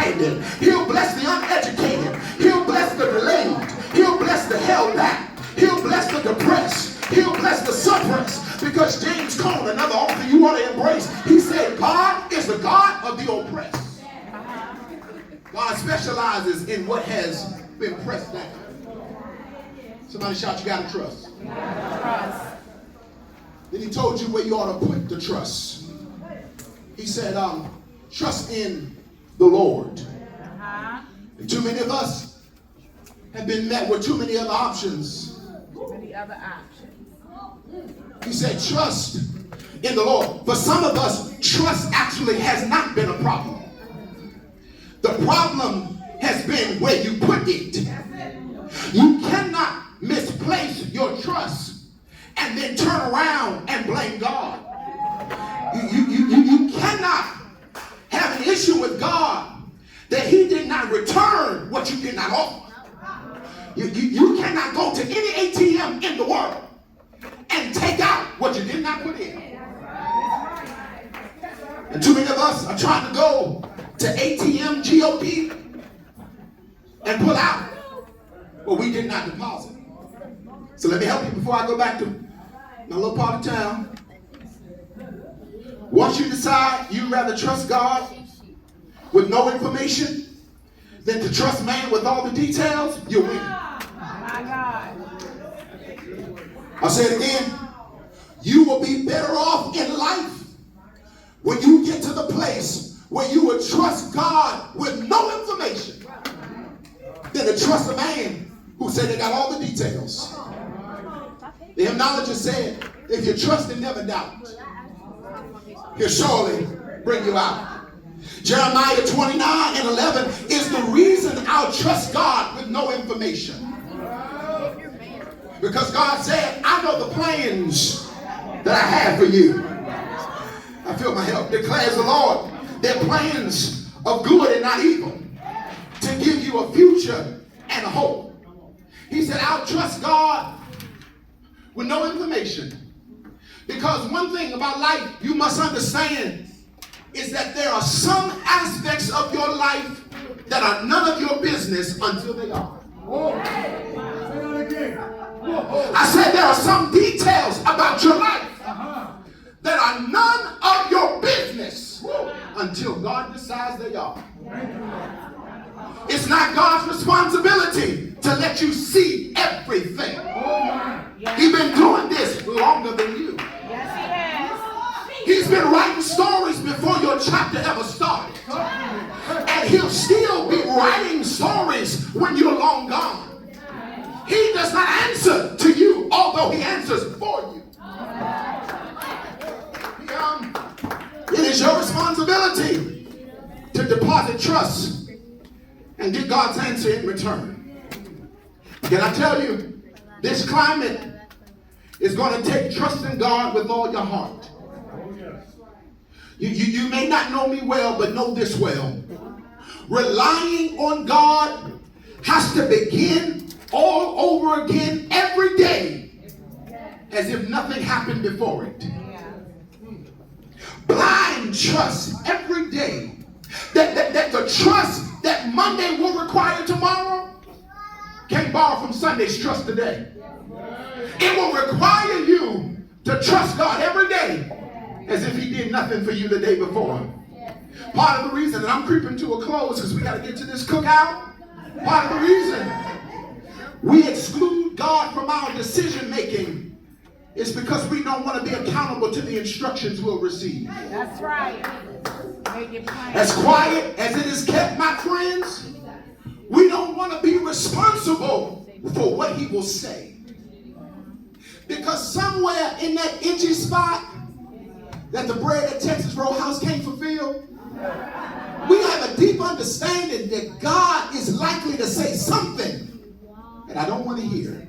minded. He'll bless the uneducated. He'll bless the delayed. He'll bless the held back. He'll bless the depressed. He'll bless the suppressed. Because James Cone, another author you want to embrace, he said God is the God of the oppressed. God specializes in what has been pressed down. Somebody shout, you gotta trust. Then he told you where you ought to put the trust. He said, trust in the Lord. And too many of us have been met with too many other options. He said, trust in the Lord. For some of us, trust actually has not been a problem. The problem has been where you put it. You cannot misplace your trust and then turn around and blame God. You cannot have an issue with God that he did not return what you did not offer. You cannot go to any ATM in the world and take out what you did not put in. And too many of us are trying to go to ATM, GOP, and pull out what we did not deposit. So let me help you before I go back to my little part of town. Once you decide you'd rather trust God with no information than to trust man with all the details, you'll win. I'll say it again. You will be better off in life when you get to the place where you will trust God with no information than to trust a man who said they got all the details. The hymnologist said, if you trust and never doubt, he'll surely bring you out. Jeremiah 29:11 is the reason I'll trust God with no information. Because God said, I know the plans that I have for you. I feel my help. Declares the Lord. They're plans of good and not evil, to give you a future and a hope. He said, I'll trust God with no information. Because one thing about life you must understand is that there are some aspects of your life that are none of your business until they are. I said there are some details about your life that are none of your business until God decides they are. It's not God's responsibility to let you see everything. He's been doing this longer than you. He's been writing stories before your chapter ever started. And he'll still be writing stories when you're long gone. He does not answer to you, although he answers for you. It is your responsibility to deposit trust and get God's answer in return. Can I tell you, this climate is going to take trust in God with all your heart. You may not know me well, but know this well. Relying on God has to begin all over again every day as if nothing happened before it. Blind trust every day. That the trust that Monday will require tomorrow can't borrow from Sunday's trust today. It will require you to trust God every day as if he did nothing for you the day before. Part of the reason that I'm creeping to a close is we got to get to this cookout. Part of the reason we exclude God from our decision making is because we don't want to be accountable to the instructions we'll receive. That's right. As quiet as it is kept, my friends, we don't want to be responsible for what he will say. Because somewhere in that itchy spot that the bread at Texas Roadhouse can't fulfill, we have a deep understanding that God is likely to say something that I don't want to hear.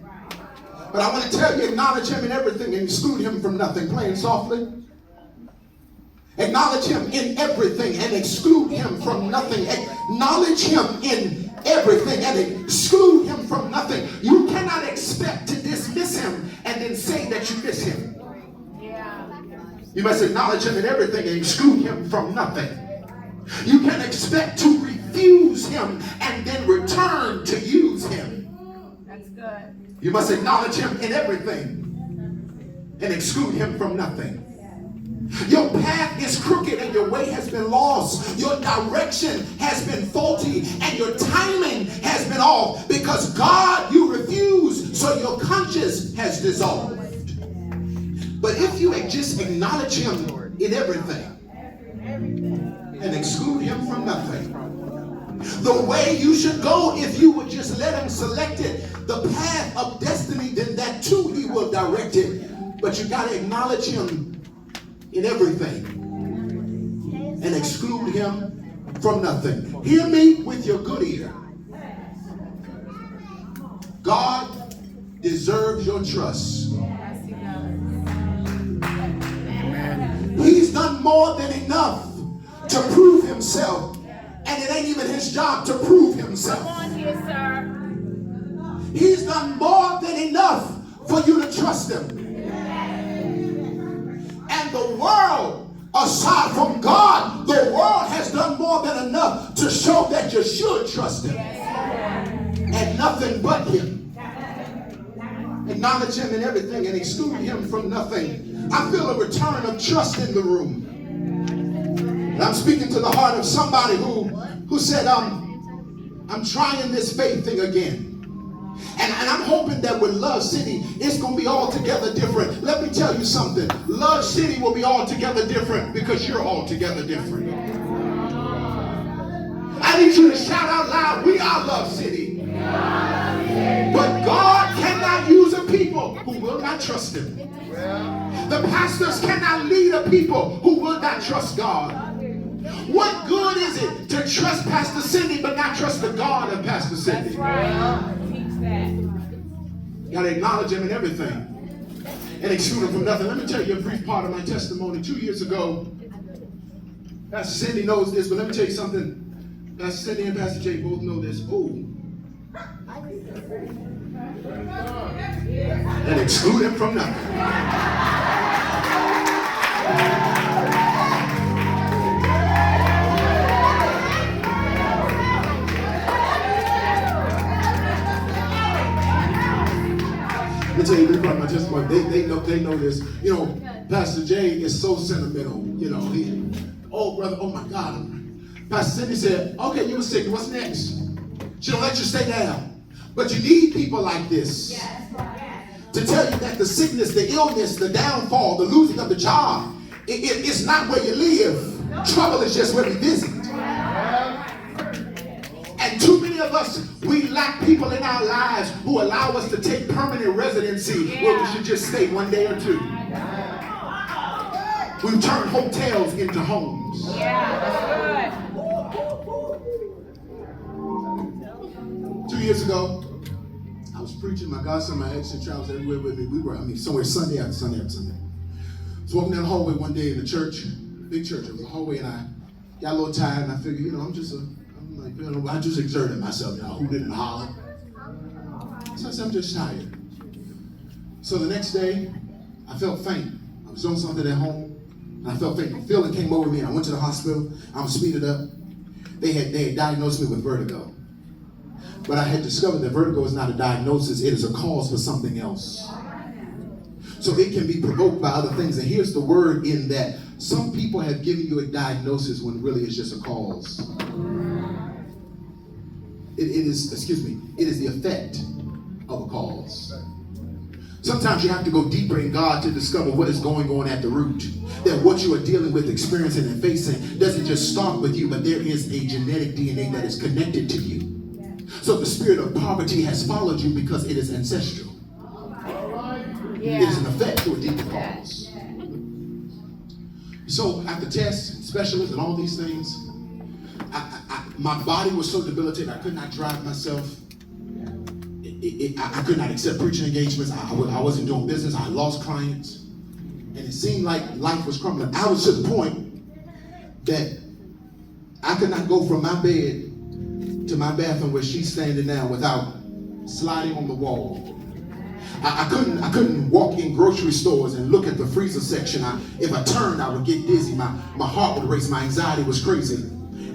But I want to tell you, acknowledge him in everything and exclude him from nothing. Playing softly. Acknowledge him in everything and exclude him from nothing. Acknowledge him in everything and exclude him from nothing. You cannot expect to dismiss him and then say that you miss him. You must acknowledge him in everything and exclude him from nothing. You can expect to refuse him and then return to use him. That's good. You must acknowledge him in everything and exclude him from nothing. Your path is crooked and your way has been lost. Your direction has been faulty and your timing has been off because God you refuse, so your conscience has dissolved. But if you just acknowledge him in everything and exclude him from nothing, the way you should go, if you would just let him select it, the path of destiny, then that too he will direct it. But you got to acknowledge him in everything and exclude him from nothing. Hear me with your good ear. God deserves your trust. He's done more than enough to prove himself, and it ain't even his job to prove himself. Come on here, sir. He's done more than enough for you to trust him. And the world, aside from God, the world has done more than enough to show that you should trust him. And nothing but him. Acknowledge him in everything and exclude him from nothing. I feel a return of trust in the room. And I'm speaking to the heart of somebody who said, I'm trying this faith thing again. And I'm hoping that with Love City, it's going to be altogether different. Let me tell you something. Love City will be altogether different because you're altogether different. I need you to shout out loud, we are Love City. But God cannot use a people who will not trust him. The pastors cannot lead a people who will not trust God. What good is it to trust Pastor Cindy but not trust the God of Pastor Cindy? That's right. Teach that. You got to acknowledge him in everything and exclude him from nothing. Let me tell you a brief part of my testimony. 2 years ago, Pastor Cindy knows this, but let me tell you something. Pastor Cindy and Pastor Jay both know this. Ooh. And exclude him from nothing. Let me tell you a brief part of my testimony. They know this. You know, Pastor Jay is so sentimental. You know, brother, oh my God. Pastor Cindy said, okay, you were sick. What's next? She don't let you stay down. But you need people like this to tell you that the sickness, the illness, the downfall, the losing of the job, it's not where you live. Trouble is just where we visit. And too many of us, we lack people in our lives who allow us to take permanent residency where we should just stay one day or two. We've turned hotels into homes. Yeah, that's good. 2 years ago, I was preaching. My godson, my ex, and travels everywhere with me. We were, somewhere Sunday after Sunday after Sunday. I was walking down the hallway one day in the church, big church. It was a hallway, and I got a little tired, and I figured, I just exerted myself, hooted and hollered. So I said, I'm just tired. So the next day, I felt faint. I was doing something at home, and I felt faint. The feeling came over me, and I went to the hospital. I was speeded up. They had diagnosed me with vertigo. But I had discovered that vertigo is not a diagnosis, it is a cause for something else. So it can be provoked by other things. And here's the word in that. Some people have given you a diagnosis when really it's just a cause. It is the effect of a cause. Sometimes you have to go deeper in God to discover what is going on at the root. That what you are dealing with, experiencing, and facing doesn't just start with you, but there is a genetic DNA that is connected to you. So the spirit of poverty has followed you because it is ancestral. It is an effect to a deeper cause. So after tests, specialists, and all these things, my body was so debilitated I could not drive myself. I could not accept preaching engagements. I wasn't doing business. I lost clients. And it seemed like life was crumbling. I was to the point that I could not go from my bed to my bathroom where she's standing now without sliding on the wall. I couldn't walk in grocery stores and look at the freezer section. If I turned, I would get dizzy. My heart would race. My anxiety was crazy.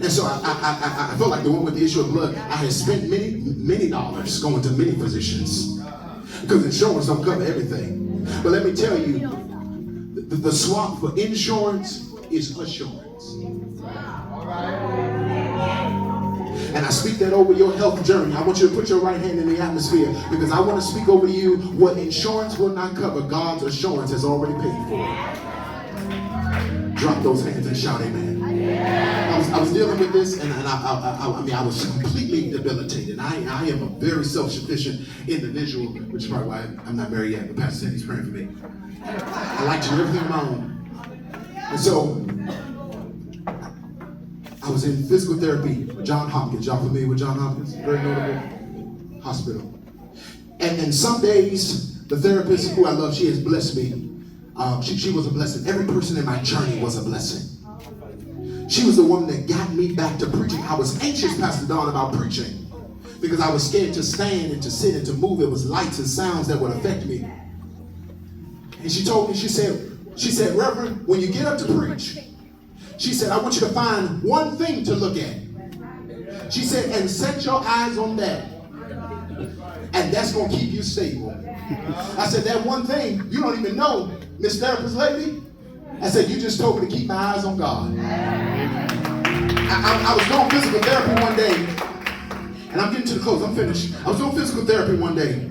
And so I felt like the one with the issue of blood, I had spent many dollars going to many physicians because insurance don't cover everything. But let me tell you, the swap for insurance is assurance. And I speak that over your health journey. I want you to put your right hand in the atmosphere because I want to speak over you what insurance will not cover. God's assurance has already paid for. Drop those hands and shout amen. I was dealing with this and I was completely debilitated. I am a very self-sufficient individual, which is probably why I'm not married yet, but Pastor Cindy's praying for me. I like to do everything on my own. And so I was in physical therapy with John Hopkins. Y'all familiar with John Hopkins? Very notable hospital. And some days, the therapist who I love, she has blessed me. She was a blessing. Every person in my journey was a blessing. She was the woman that got me back to preaching. I was anxious, Pastor Dawn, about preaching because I was scared to stand and to sit and to move. It was lights and sounds that would affect me. And she told me, she said, Reverend, when you get up to preach, she said, I want you to find one thing to look at. She said, and set your eyes on that. And that's going to keep you stable. I said, that one thing, you don't even know, Miss Therapist Lady. I said, you just told me to keep my eyes on God. I was doing physical therapy one day, and I'm getting to the close, I'm finished. I was doing physical therapy one day,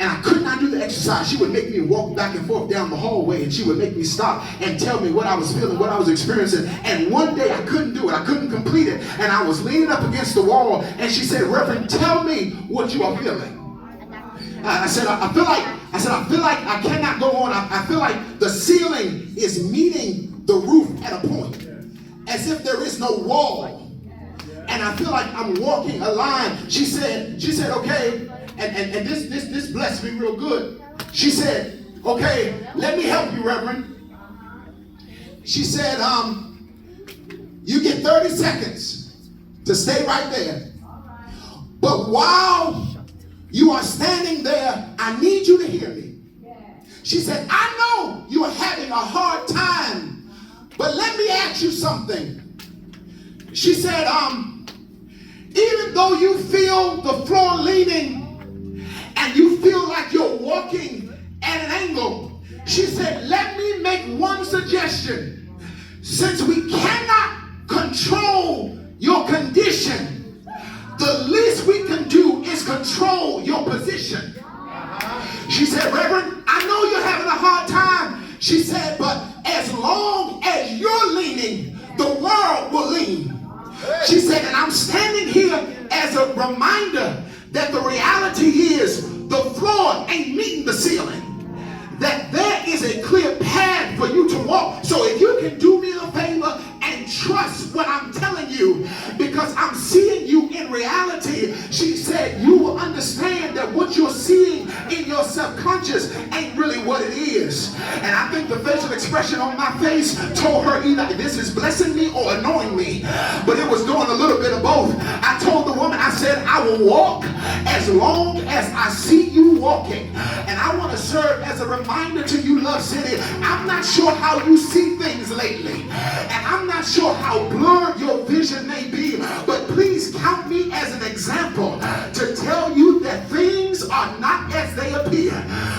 and I could not do the exercise. She would make me walk back and forth down the hallway, and she would make me stop and tell me what I was feeling, what I was experiencing. And one day I couldn't do it. I couldn't complete it. And I was leaning up against the wall, and she said, Reverend, tell me what you are feeling. I said, I feel like I cannot go on. I feel like the ceiling is meeting the roof at a point, as if there is no wall. And I feel like I'm walking a line. She said, okay, and this blessed me real good. She said, okay, let me help you, Reverend. She said, you get 30 seconds to stay right there. But while you are standing there, I need you to hear me. She said, I know you are having a hard time, but let me ask you something. She said, even though you feel the floor leaning and you feel like you're walking at an angle, she said, let me make one suggestion. Since we cannot control your condition, the least we can do is control your position. She said, Reverend, I know you're having a hard time. She said, but as long as you're leaning, the world will lean. She said, and I'm standing here as a reminder that the reality is the floor ain't meeting the ceiling. That there is a clear path for you to walk. So if you can do me a favor and trust what I'm telling you, because I'm seeing you in reality, she said, you will understand that what you're seeing in your subconscious ain't really what it is. And I think the facial expression on my face told her either this is blessing me or annoying me. But it was doing a little bit of both. I told the woman, I said, I will walk as long as I see you walking. And I want to serve as a reminder to you, Love City. I'm not sure how you see things lately. And I'm not sure how blurred your vision may be. But please count me as an example to tell you that things are not as they appear.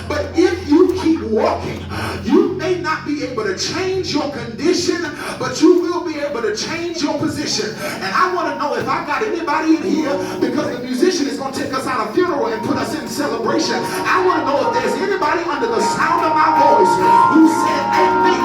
But if you keep walking, you may not be able to change your condition, but you will be able to change your position. And I want to know if I got anybody in here, because the musician is going to take us out of funeral and put us in celebration. I want to know if there's anybody under the sound of my voice who said, amen.